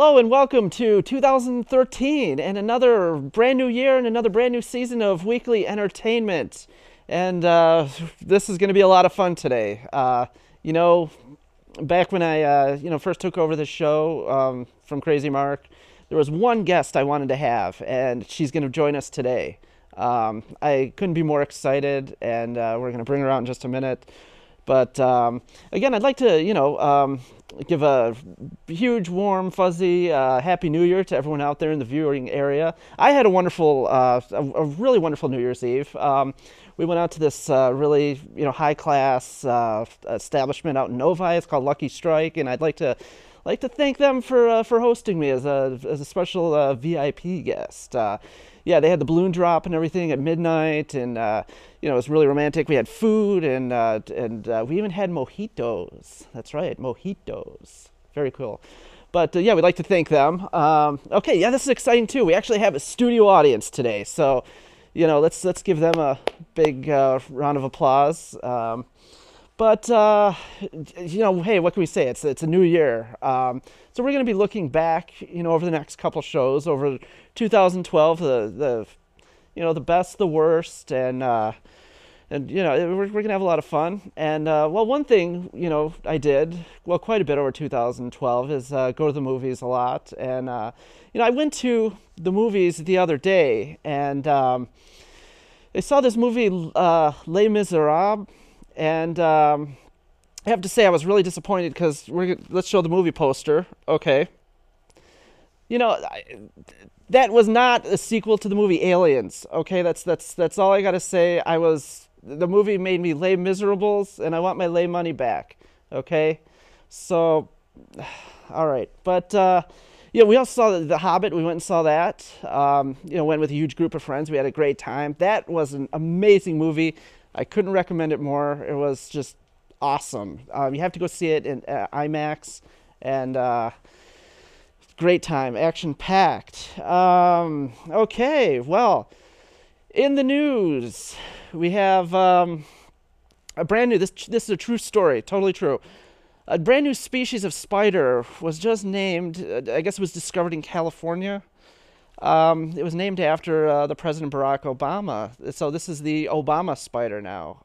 Hello and welcome to 2013 and another brand new year and another brand new season of weekly entertainment. And this is going to be a lot of fun today. You know, back when I first took over the show from Crazy Mark, there was one guest I wanted to have, and she's going to join us today. I couldn't be more excited, and we're going to bring her out in just a minute. But again, I'd like to, give a huge, warm, fuzzy Happy New Year to everyone out there in the viewing area. I had a wonderful, a really wonderful New Year's Eve. We went out to this really, high-class establishment out in Novi. It's called Lucky Strike, and I'd like to thank them for hosting me as a special VIP guest. Yeah, they had the balloon drop and everything at midnight, and it was really romantic. We had food, and we even had mojitos. That's right, mojitos. Very cool. But yeah, we'd like to thank them. Okay, yeah, this is exciting too. We actually have a studio audience today, so let's give them a big round of applause. But hey, what can we say? It's a new year, so we're going to be looking back, over the next couple shows over 2012, the best, the worst, and we're going to have a lot of fun. And one thing I did quite a bit over 2012 is go to the movies a lot, and I went to the movies the other day, and I saw this movie Les Miserables. And I have to say, I was really disappointed because let's show the movie poster. Okay. That was not a sequel to the movie Aliens. Okay, that's all I gotta say. The movie made me Les Miserables, and I want my lay money back. Okay, so all right, but we also saw the Hobbit. We went and saw that. Went with a huge group of friends. We had a great time. That was an amazing movie. I couldn't recommend it more. It was just awesome. You have to go see it in IMAX, and great time, action-packed. Okay, well, in the news, we have a brand new, this is a true story, totally true. A brand new species of spider was just named, I guess it was discovered in California. It was named after the President Barack Obama. So this is the Obama spider now.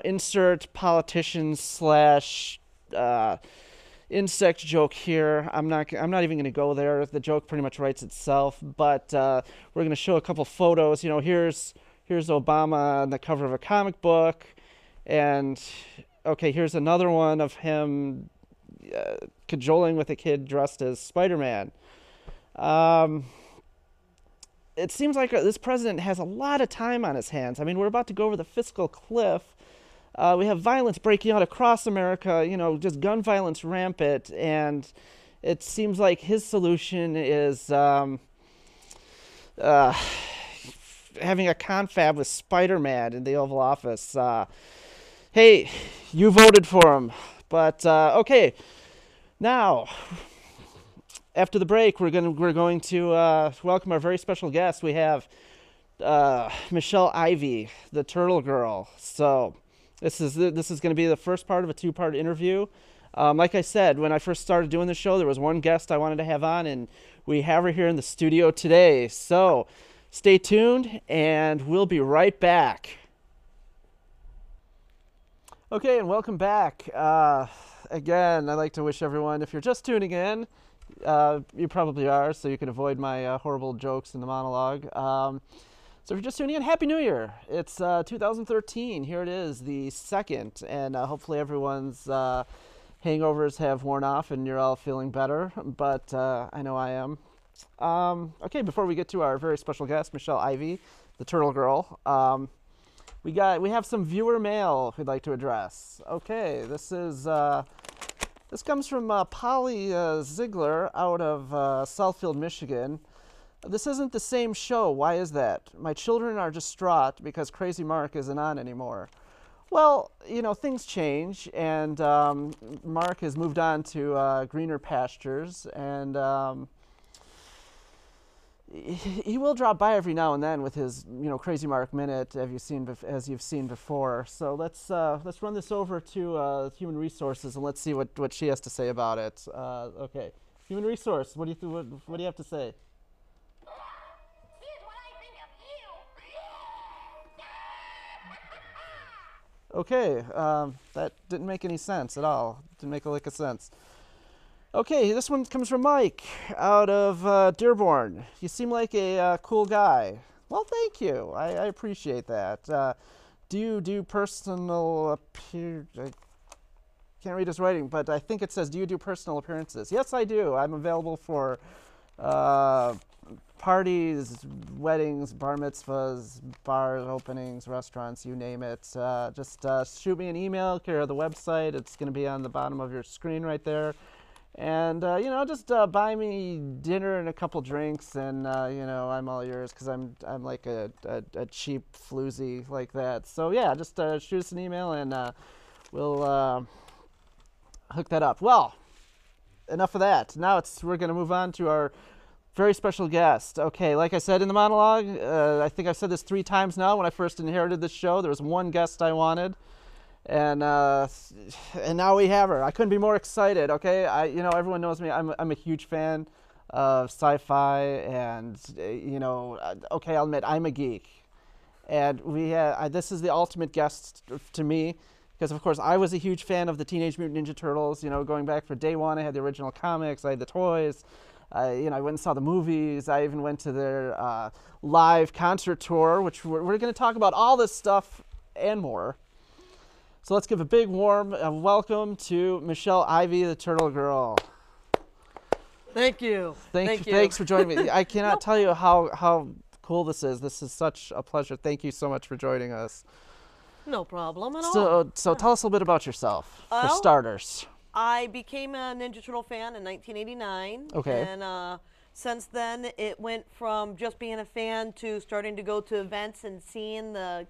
Insert politician slash insect joke here. I'm not even going to go there. The joke pretty much writes itself. But we're going to show a couple photos. Here's Obama on the cover of a comic book, and okay, here's another one of him cajoling with a kid dressed as Spider-Man. It seems like this president has a lot of time on his hands. I mean, we're about to go over the fiscal cliff. We have violence breaking out across America, just gun violence rampant, and it seems like his solution is having a confab with Spider-Man in the Oval Office. Hey, you voted for him. But okay, now after the break, we're going to welcome our very special guest. We have Michelle Ivy, the Turtle Girl. So this is going to be the first part of a two-part interview. Like I said, when I first started doing the show, there was one guest I wanted to have on, and we have her here in the studio today. So stay tuned, and we'll be right back. Okay, and welcome back. Again, I'd like to wish everyone, if you're just tuning in, you probably are, so you can avoid my horrible jokes in the monologue. So if you're just tuning in, Happy New Year. It's 2013. Here it is, the second, and hopefully everyone's hangovers have worn off and you're all feeling better, but I know I am. Okay, before we get to our very special guest, Michelle Ivy, the Turtle Girl, we have some viewer mail we'd like to address. Okay, this comes from Polly Ziegler out of Southfield, Michigan. This isn't the same show. Why is that? My children are distraught because Crazy Mark isn't on anymore. Well, things change, and Mark has moved on to greener pastures, and he will drop by every now and then with his Crazy Mark Minute, as you've seen before. So let's run this over to Human Resources and let's see what she has to say about it. Okay, Human Resource, what do you have to say? Here's what I think of you. Okay, that didn't make any sense at all. Didn't make a lick of sense. Okay, this one comes from Mike out of Dearborn. You seem like a cool guy. Well, thank you. I appreciate that. Do you do personal I can't read his writing, but I think it says, do you do personal appearances? Yes, I do. I'm available for parties, weddings, bar mitzvahs, bars, openings, restaurants, you name it. Just shoot me an email, care of the website. It's going to be on the bottom of your screen right there. And, just buy me dinner and a couple drinks, and, I'm all yours because I'm like a cheap floozy like that. So, yeah, just shoot us an email, and we'll hook that up. Well, enough of that. Now we're going to move on to our very special guest. Okay, like I said in the monologue, I think I've said this 3 times now. When I first inherited this show, there was one guest I wanted. And now we have her. I couldn't be more excited. Okay, everyone knows me. I'm a huge fan of sci-fi, and okay, I'll admit I'm a geek. And this is the ultimate guest to me, because of course I was a huge fan of the Teenage Mutant Ninja Turtles. Going back for day one, I had the original comics, I had the toys. I went and saw the movies. I even went to their live concert tour, which we're going to talk about all this stuff and more. So let's give a big warm welcome to Michelle Ivy, the Turtle Girl. Thank you. Thank you. Thanks for joining me. I cannot tell you how cool this is. This is such a pleasure. Thank you so much for joining us. No problem at all. So tell us a little bit about yourself, for starters. I became a Ninja Turtle fan in 1989. Okay. And since then, it went from just being a fan to starting to go to events and seeing the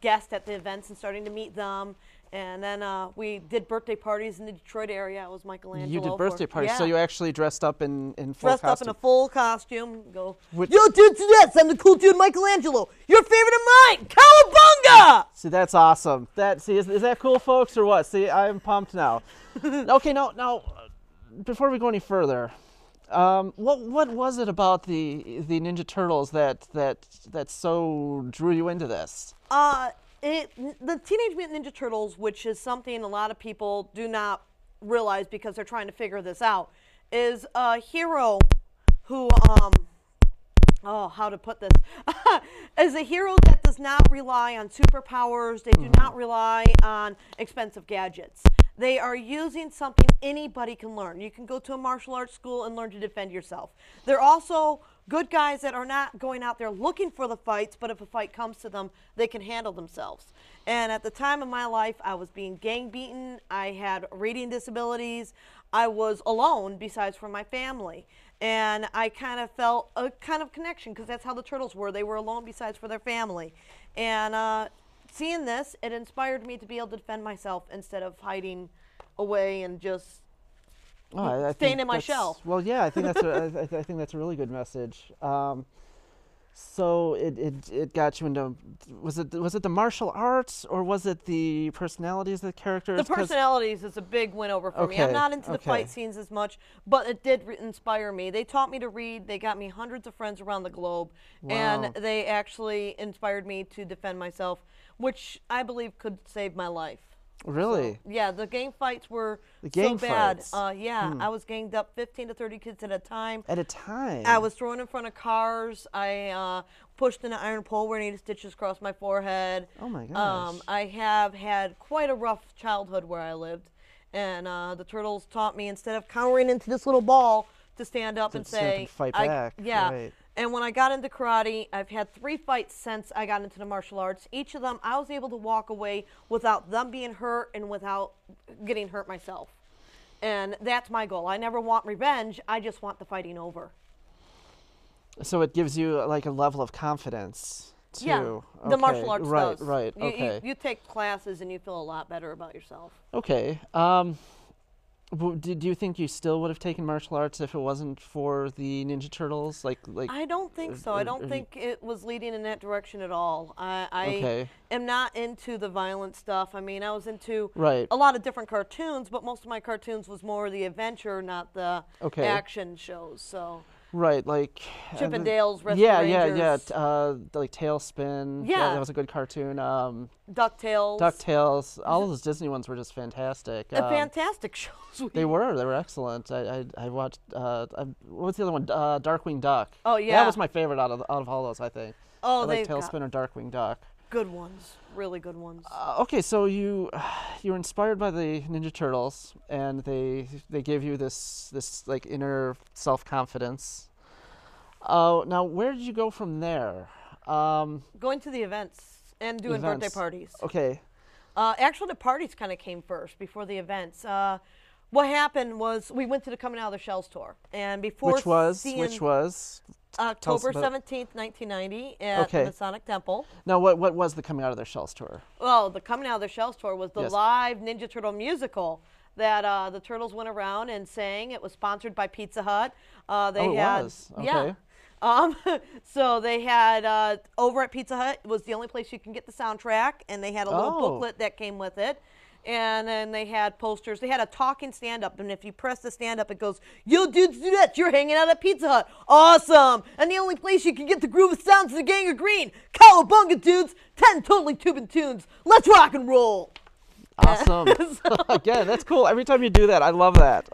guests at the events and starting to meet them. And then we did birthday parties in the Detroit area. I was Michelangelo. You did birthday parties, yeah. So you actually dressed up in full dressed costume. up in a full costume. Yo, dude, this! I'm the cool dude Michelangelo. Your favorite of mine, Cowabunga! See, that's awesome. Is that cool, folks, or what? See, I'm pumped now. Okay, now, before we go any further, what was it about the Ninja Turtles that so drew you into this? The Teenage Mutant Ninja Turtles, which is something a lot of people do not realize because they're trying to figure this out, is a hero who, how to put this, is a hero that does not rely on superpowers. They do not rely on expensive gadgets. They are using something anybody can learn. You can go to a martial arts school and learn to defend yourself. They're also good guys that are not going out there looking for the fights, but if a fight comes to them, they can handle themselves. And at the time of my life, I was being gang beaten. I had reading disabilities. I was alone besides for my family. And I kind of felt a kind of connection because that's how the Turtles were. They were alone besides for their family. And seeing this, it inspired me to be able to defend myself instead of hiding away and just staying in my shell. Well, yeah, I think that's a really good message. So it got you into, was it the martial arts, or was it the personalities of the characters? The personalities is a big win over for me. I'm not into the fight scenes as much, but it did inspire me. They taught me to read. They got me hundreds of friends around the globe, and they actually inspired me to defend myself, which I believe could save my life. Really? So, yeah, the gang fights were so bad. I was ganged up 15 to 30 kids at a time. At a time? I was thrown in front of cars. I pushed in an iron pole where I needed stitches across my forehead. Oh, my gosh. I have had quite a rough childhood where I lived. And the Turtles taught me, instead of cowering into this little ball, to stand up and say, fight back. Yeah. Right. And when I got into karate, I've had 3 fights since I got into the martial arts. Each of them, I was able to walk away without them being hurt and without getting hurt myself. And that's my goal. I never want revenge. I just want the fighting over. So it gives you like a level of confidence, too. Yeah, the martial arts does. Right, okay. You take classes and you feel a lot better about yourself. Okay. Do you think you still would have taken martial arts if it wasn't for the Ninja Turtles? I don't think so. I don't think it was leading in that direction at all. I Okay. am not into the violent stuff. I mean, I was into Right. a lot of different cartoons, but most of my cartoons was more the adventure, not the Okay. action shows. So Right, like Chip and Dale's Rescue yeah, Rangers. like Tailspin. Yeah. That was a good cartoon. DuckTales. DuckTales. All of those Disney ones were just fantastic. Fantastic shows. They were excellent. I watched. What's the other one? Darkwing Duck. Oh, yeah. That was my favorite out of all those. I think. Oh, I like they've got Tailspin or Darkwing Duck. good ones. Really good ones. Okay, so you were inspired by the Ninja Turtles, and they gave you this like inner self confidence. Now where did you go from there? Going to the events and doing birthday Events. parties. Okay, Actually, the parties kind of came first before the events. What happened was we went to the Coming Out of the Shells tour, and before which was seeing tell October us about 17th, 1990, at Okay. the Masonic Temple. now what was the Coming Out of Their Shells tour? Well, the Coming Out of the Shells tour was the Yes. live Ninja Turtle musical that the Turtles went around and sang. It was sponsored by Pizza Hut. They Oh, it had, was? yeah. Okay. So they had over at Pizza Hut, it was the only place you can get the soundtrack, and they had a little Oh. booklet that came with it. And then they had posters. They had a talking stand-up, and if you press the stand-up, it goes, "Yo, dudes, do that. You're hanging out at Pizza Hut. Awesome! And the only place you can get the groove of sounds is the Gang of Green. Cowabunga, dudes! 10 totally tubing tunes. Let's rock and roll." Awesome. Again, that's cool. Every time you do that, I love that.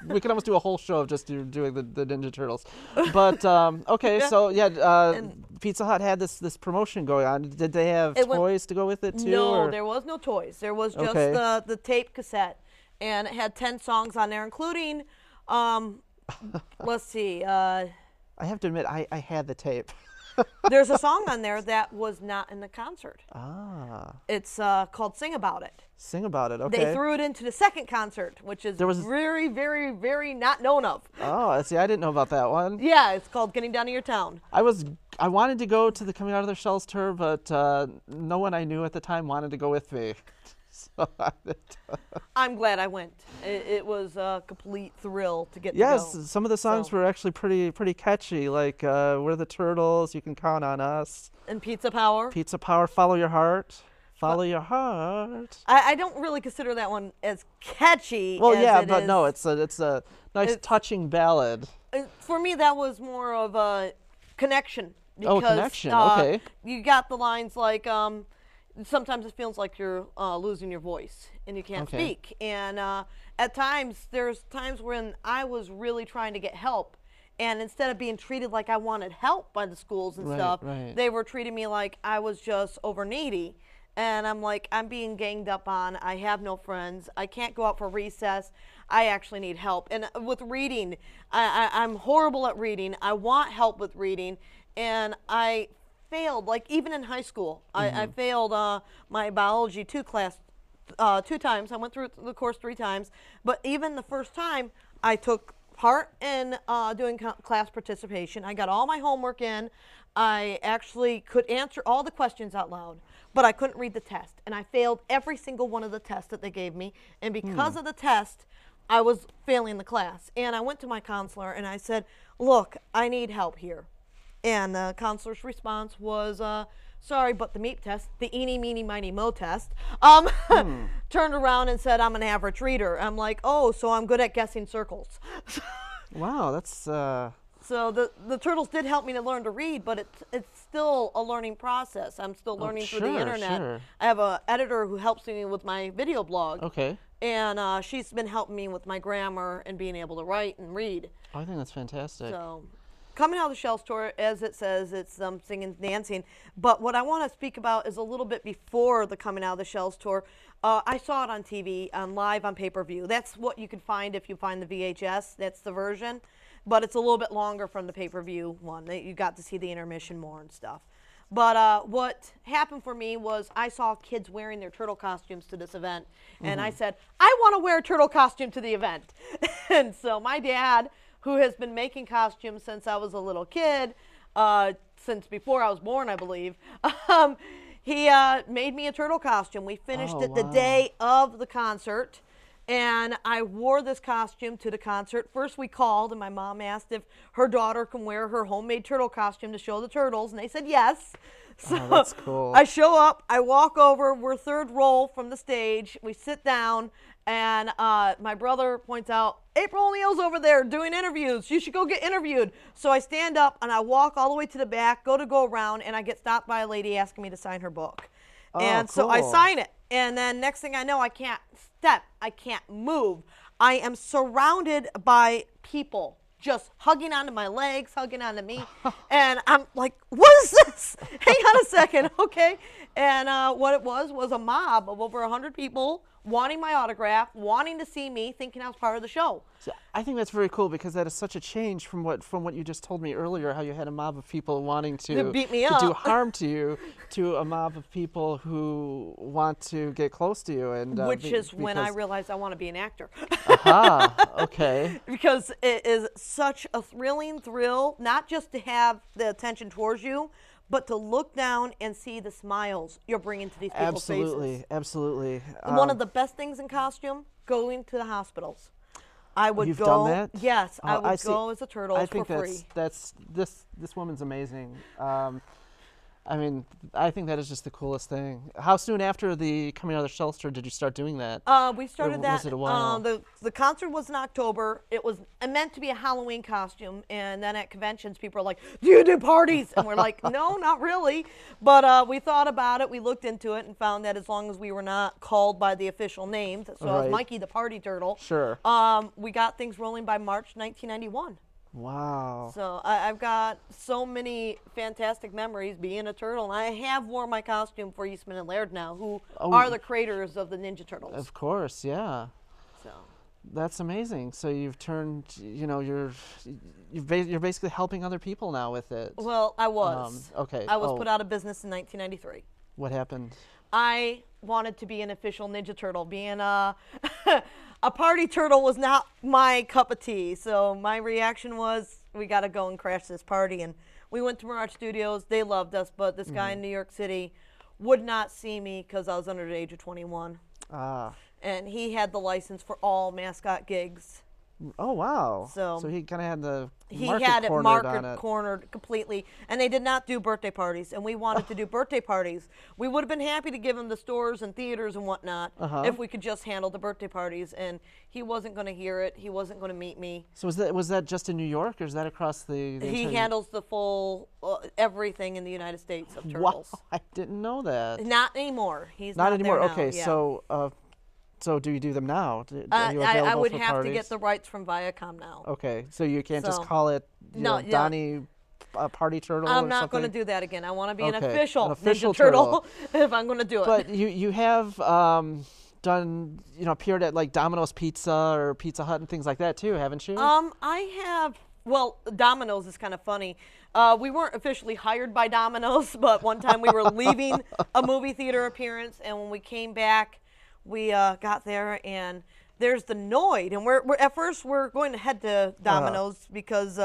We could almost do a whole show of just you doing the Ninja Turtles. But okay, Yeah. so yeah, And- Pizza Hut had this promotion going on. Did they have It went- toys to go with it too? No, or- there was no toys. There was just Okay. the tape cassette, and it had 10 songs on there, including, let's see, I have to admit, I had the tape. there's a song on there that was not in the concert. Ah, It's called "Sing About It." sing about it. Okay. They threw it into the second concert, which is There was- very, very, very not known of. Oh, see, I didn't know about that one. Yeah, it's called "Getting Down to Your Town." I wanted to go to the Coming Out of Their Shells tour, but no one I knew at the time wanted to go with me. So I'm glad I went. It was a complete thrill to get yes, to go. some of the songs So- were actually pretty catchy, like "We're the Turtles," "You Can Count on Us," And Pizza Power. "Pizza Power," "Follow Your Heart," "Follow Your Heart." I don't really consider that one as catchy. Well, as yeah, it but is- no, it's a nice, it's- touching ballad. For me, that was more of a connection. Oh, Because, connection, okay. You got the lines like, sometimes it feels like you're losing your voice and you can't Okay. speak. And at times, there's times when I was really trying to get help. And instead of being treated like I wanted help by the schools and Right, stuff, right. they were treating me like I was just over needy. And I'm like, I'm being ganged up on. I have no friends. I can't go out for recess. I actually need help. And with reading, I'm horrible at reading. I want help with reading. And I failed, like even in high school, I failed my biology 2 class 2 times. I went through the course 3 times. But even the first time, I took part in doing class participation. I got all my homework in. I actually could answer all the questions out loud, but I couldn't read the test. And I failed every single one of the tests that they gave me. And because of the test, I was failing the class. And I went to my counselor and I said, look, I need help here. And the counselor's response was, sorry, but the MEEP test, the eeny, meeny, miny, mo test, turned around and said, I'm an average reader. I'm like, oh, so I'm good at guessing circles. Wow, that's So the Turtles did help me to learn to read, but it's still a learning process. I'm still learning through the sure, internet. sure. I have an editor who helps me with my video blog. okay. And she's been helping me with my grammar and being able to write and read. Oh, I think that's fantastic. So, Coming Out of the Shells tour, as it says, it's singing and dancing. But what I want to speak about is a little bit before the Coming Out of the Shells tour. I saw it on TV, live on pay-per-view. That's what you can find if you find the VHS. That's the version. But it's a little bit longer from the pay-per-view one. You got to see the intermission more and stuff. But what happened for me was I saw kids wearing their turtle costumes to this event. And I said, I want to wear a turtle costume to the event. And so my dad, who has been making costumes since I was a little kid, since before I was born, I believe, he made me a turtle costume. We finished Oh, it the wow. day of the concert. And I wore this costume to the concert. First we called and my mom asked if her daughter can wear her homemade turtle costume to show the turtles, and they said yes. So Oh, that's cool. I show up, I walk over, we're third row from the stage, we sit down, and my brother points out, April O'Neil's over there doing interviews. You should go get interviewed. So I stand up and I walk all the way to the back, go around, and I get stopped by a lady asking me to sign her book. Oh, And so I cool. sign it. And then next thing I know, I can't step. I can't move. I am surrounded by people just hugging onto my legs, hugging onto me. And I'm like, what is this? Hang on a second, okay? And what it was a mob of over 100 people wanting my autograph, wanting to see me, thinking I was part of the show. So I think that's very cool because that is such a change from what you just told me earlier, how you had a mob of people wanting to beat me to do up. harm to you, to a mob of people who want to get close to you, and Which is when I realized I want to be an actor. Okay. Because it is such a thrilling thrill, not just to have the attention towards you, but to look down and see the smiles you're bringing to these people's faces. Absolutely. One of the best things in costume, going to the hospitals. I would You've go. done that? Yes, I would see. go as a turtle I for think free. that's this woman's amazing. I mean, I think that is just the coolest thing. How soon after the coming out of the shelter did you start doing that? We started Or that. was it a while? The concert was in October. It was meant to be a Halloween costume, and then at conventions, people are like, "Do you do parties?" And we're like, "No, not really." But we thought about it. We looked into it and found that as long as we were not called by the official names, so I was Right. Mikey the Party Turtle. Sure. We got things rolling by March 1991. Wow. So I've got so many fantastic memories being a turtle, and I have worn my costume for Eastman and Laird now, who are the creators of the Ninja Turtles. Of course, yeah. So That's amazing. So you've turned, you're basically helping other people now with it. well, I was. Okay. I was Oh, put out of business in 1993. What happened? I wanted to be an official Ninja Turtle. Being a a party turtle was not my cup of tea. So my reaction was, we got to go and crash this party. And we went to Mirage Studios. They loved us, but this guy in New York City would not see me because I was under the age of 21. Ah. And he had the license for all mascot gigs. Oh wow. So he kind of had the He market had it cornered market on it. cornered completely, and they did not do birthday parties, and we wanted to do birthday parties. We would have been happy to give him the stores and theaters and whatnot if we could just handle the birthday parties, and he wasn't going to hear it. He wasn't going to meet me. So was that just in New York, or is that across the He entire- handles the full everything in the United States of Wow, turtles. I didn't know that. Not anymore. He's Not not anymore. there now, Okay, yeah. so do you do them now? Are you I available would for have to parties? get the rights from Viacom now. Okay, so you can't just So- call it No, yeah. Donnie Party Turtle or I'm not going to something? do that again. I want to be an Okay, official, an official Ninja Turtle if I'm going to do it. But you have done appeared at like Domino's Pizza or Pizza Hut and things like that too, haven't you? I have. Well, Domino's is kind of funny. We weren't officially hired by Domino's, but one time we were leaving a movie theater appearance, and when we came back, we got there and there's the Noid, and we're at first we're going to head to Domino's because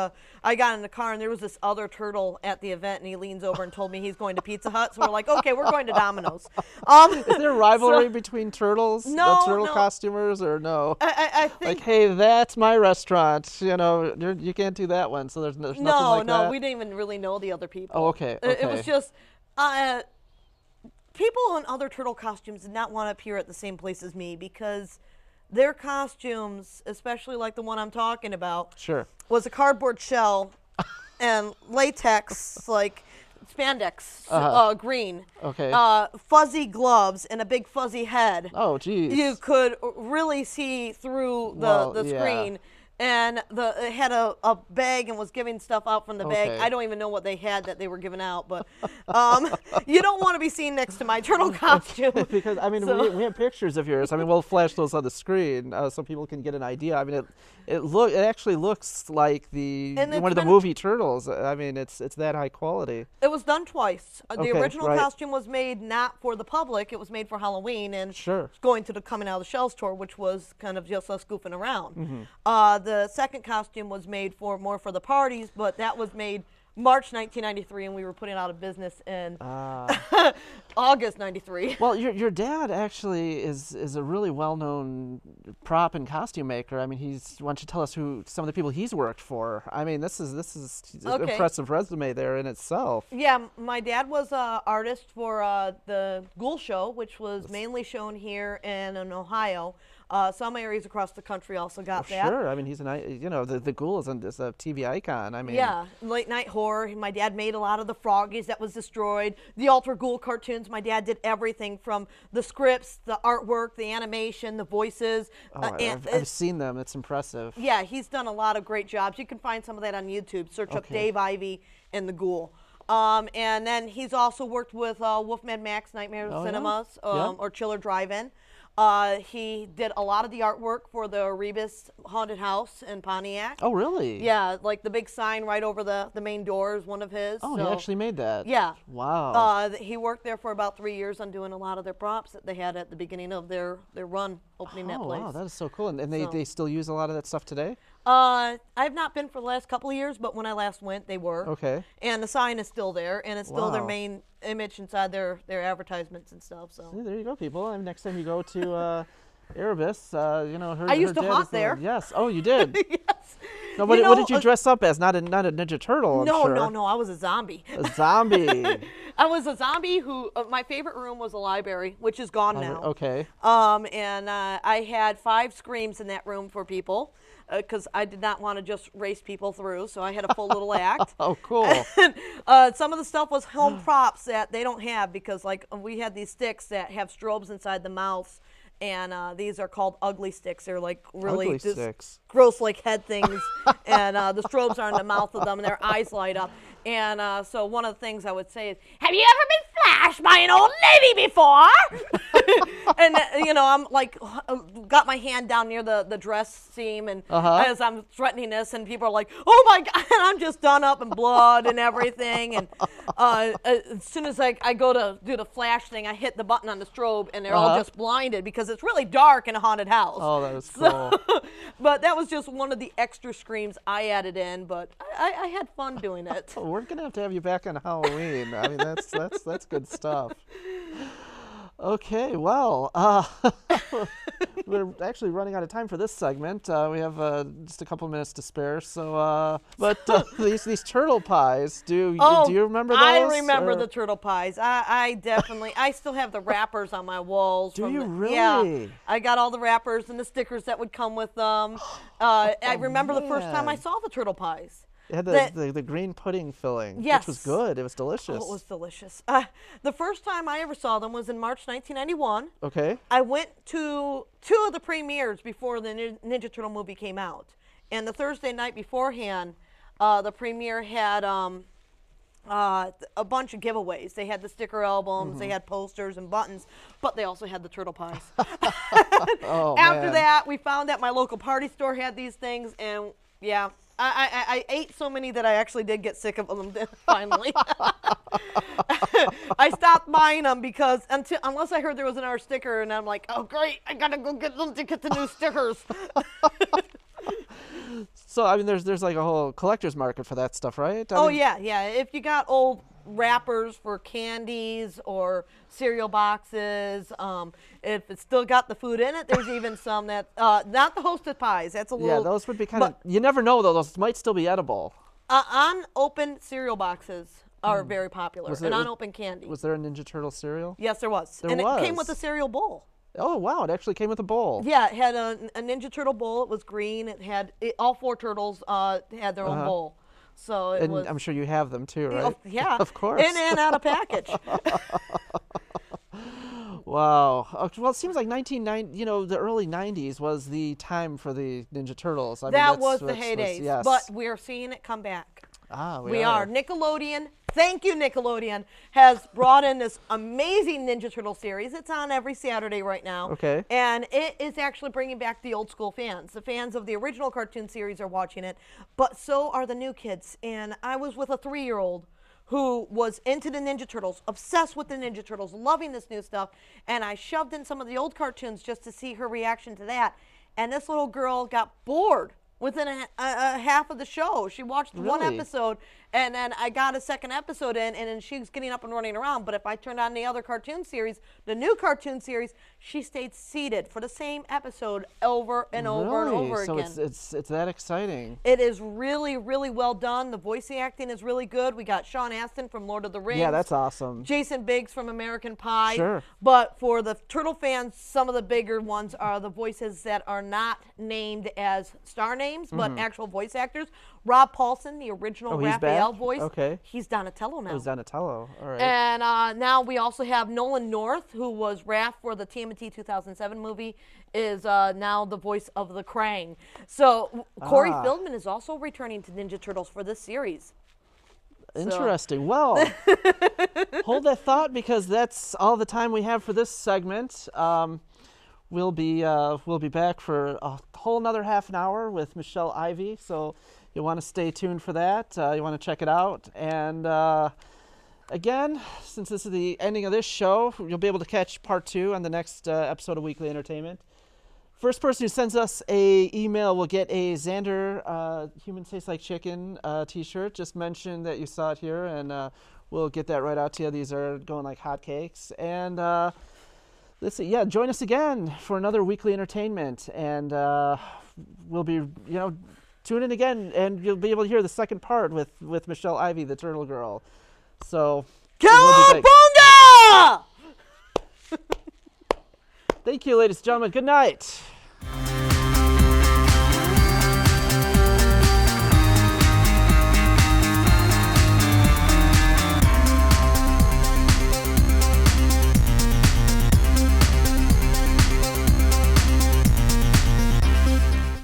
I got in the car and there was this other turtle at the event, and he leans over and told me he's going to Pizza Hut, so we're like, okay, we're going to Domino's. Is there a rivalry between turtles, No, turtle no. costumers, or no? I think Like, hey, that's my restaurant. You can't do that one. So there's nothing like that. we didn't even really know the other people. Oh, okay, It was okay. just people in other turtle costumes did not want to appear at the same place as me because their costumes, especially like the one I'm talking about, Sure. was a cardboard shell and latex, like spandex, green, Okay. fuzzy gloves, and a big fuzzy head. Oh, geez. You could really see through the yeah. screen. And it had a bag and was giving stuff out from the bag. Okay. I don't even know what they had that they were giving out, but you don't want to be seen next to my turtle costume. Because I mean, So- we have pictures of yours. I mean, we'll flash those on the screen so people can get an idea. I mean, it actually looks like And it's one of the been- movie turtles. I mean, it's that high quality. It was done twice. The Okay, original right. costume was made not for the public; it was made for Halloween, and Sure. going to the Coming Out of the Shells tour, which was kind of just us goofing around. Mm-hmm. The second costume was made more for the parties, but that was made March 1993, and we were putting out of business in Ah. August 93. Well, your dad actually is a really well-known prop and costume maker. I mean, why don't you tell us who some of the people he's worked for? I mean, this is an Okay. impressive resume there in itself. Yeah, my dad was an artist for the Ghoul Show, which was mainly shown here in Ohio. Some areas across the country also got that. Sure. I mean, he's the Ghoul is a TV icon. I mean, Yeah, late night horror. My dad made a lot of the Froggies that was destroyed. The Ultra Ghoul cartoons. My dad did everything from the scripts, the artwork, the animation, the voices. Oh, I've seen them. It's impressive. Yeah, he's done a lot of great jobs. You can find some of that on YouTube. Search up Okay. Dave Ivy and the Ghoul. And then he's also worked with Wolfman Max Nightmare Oh, yeah? Cinemas Yeah. or Chiller Drive-In. He did a lot of the artwork for the Rebus Haunted House in Pontiac. Oh, really? Yeah, like the big sign right over the main door is one of his. Oh, so, he actually made that. Yeah. Wow. He worked there for about 3 years on doing a lot of their props that they had at the beginning of their run opening that Oh, place. wow, that is so cool. And So- they still use a lot of that stuff today? I've not been for the last couple of years, but when I last went, they were. Okay. And the sign is still there, and it's still their Wow. main image inside their advertisements and stuff. So. See, there you go, people. And next time you go to Erebus, her I used her to dad haunt is the there. one- Yes. Oh, you did? Yes. No, what, You what know, did you dress up as? Not a Ninja Turtle, I'm No, sure. no, no. I was a zombie. A zombie. I was a zombie who. My favorite room was a library, which is gone now. Okay. And I had 5 screams in that room for people, because I did not want to just race people through, so I had a full little act. Oh, cool. Some of the stuff was home props that they don't have because, like, we had these sticks that have strobes inside the mouths, and these are called ugly sticks. They're like really Ugly just sticks. gross, like head things, and the strobes are in the mouth of them, and their eyes light up. And so one of the things I would say is, "Have you ever been flashed by an old lady before?" And I'm like, got my hand down near the dress seam, and as I'm threatening this, and people are like, "Oh my God!" And I'm just done up in blood and everything. And as soon as I go to do the flash thing, I hit the button on the strobe, and they're all just blinded because it's really dark in a haunted house. Oh, that was cool. But that was just one of the extra screams I added in. But I had fun doing it. Oh, we're gonna have to have you back on Halloween. I mean, that's good stuff. Okay, well, we're actually running out of time for this segment. We have just a couple minutes to spare. So, these turtle pies, do you remember those? I remember or- the turtle pies. I definitely, I still have the wrappers on my walls. Do from you the- really? Yeah, I got all the wrappers and the stickers that would come with them. I remember the first time I man. saw the turtle pies. It had that- the green pudding filling, which was Yes. good. It was delicious. Oh, it was delicious. The first time I ever saw them was in March 1991. Okay. I went to 2 of the premieres before the Ninja Turtle movie came out. And the Thursday night beforehand, the premiere had a bunch of giveaways. They had the sticker albums, they had posters and buttons, but they also had the turtle pies. Oh, After man. that, we found that my local party store had these things, and yeah, I ate so many that I actually did get sick of them finally. I stopped buying them because unless I heard there was another sticker, and I'm like, oh great, I gotta go get them to get the new stickers. So I mean, there's like a whole collector's market for that stuff, right? I Oh mean, yeah. If you got old wrappers for candies or cereal boxes, if it's still got the food in it, there's even some that not the hosted pies. That's a little. Yeah, those would be kind of. You never know though; those might still be edible. Unopened cereal boxes are very popular, Was and it- unopened candy. Was there a Ninja Turtle cereal? Yes, there was. There and it came with was. a cereal bowl. Oh wow! It actually came with a bowl. Yeah, it had a Ninja Turtle bowl. It was green. It had all 4 turtles had their own bowl. So it And was. I'm sure you have them too, right? Oh, yeah, Of course. In and out of package. Wow. Well, it seems like 1990. The early 90s was the time for the Ninja Turtles. I mean, That that's- was the that's- heydays. yes. But we're seeing it come back. We are. Nickelodeon, thank you, Nickelodeon, has brought in this amazing Ninja Turtle series. It's on every Saturday right now. Okay. And it is actually bringing back the old school fans. The fans of the original cartoon series are watching it, but so are the new kids. And I was with a 3-year-old who was into the Ninja Turtles, obsessed with the Ninja Turtles, loving this new stuff. And I shoved in some of the old cartoons just to see her reaction to that. And this little girl got bored within a half of the show. She watched one Really? episode, and then I got a second episode in, and then she's getting up and running around. But if I turned on the other cartoon series, the new cartoon series, she stayed seated for the same episode over and over and Really? over So again. it's that exciting. It is really, really well done. The voice acting is really good. We got Sean Astin from Lord of the Rings. Yeah, that's awesome. Jason Biggs from American Pie. Sure. But for the Turtle fans, some of the bigger ones are the voices that are not named as star names, but actual voice actors. Rob Paulson, the original Oh, he's Raphael back? voice. Okay. He's Donatello now. It was Donatello. All right. And now we also have Nolan North, who was Raph for the TMNT 2007 movie, is now the voice of the Krang. So Corey Feldman is also returning to Ninja Turtles for this series. Interesting. Well, hold that thought because that's all the time we have for this segment. We'll be back for a whole another half an hour with Michelle Ivy. So you want to stay tuned for that. You want to check it out. And again, since this is the ending of this show, you'll be able to catch part 2 on the next episode of Weekly Entertainment. First person who sends us a email will get a Xander Humans Taste Like Chicken t-shirt. Just mention that you saw it here, and we'll get that right out to you. These are going like hotcakes. And let's see, yeah, join us again for another Weekly Entertainment. And we'll be, tune in again, and you'll be able to hear the second part with Michelle Ivy, the Turtle Girl. So, we'll be back. Cowabunga! Thank you, ladies and gentlemen. Good night.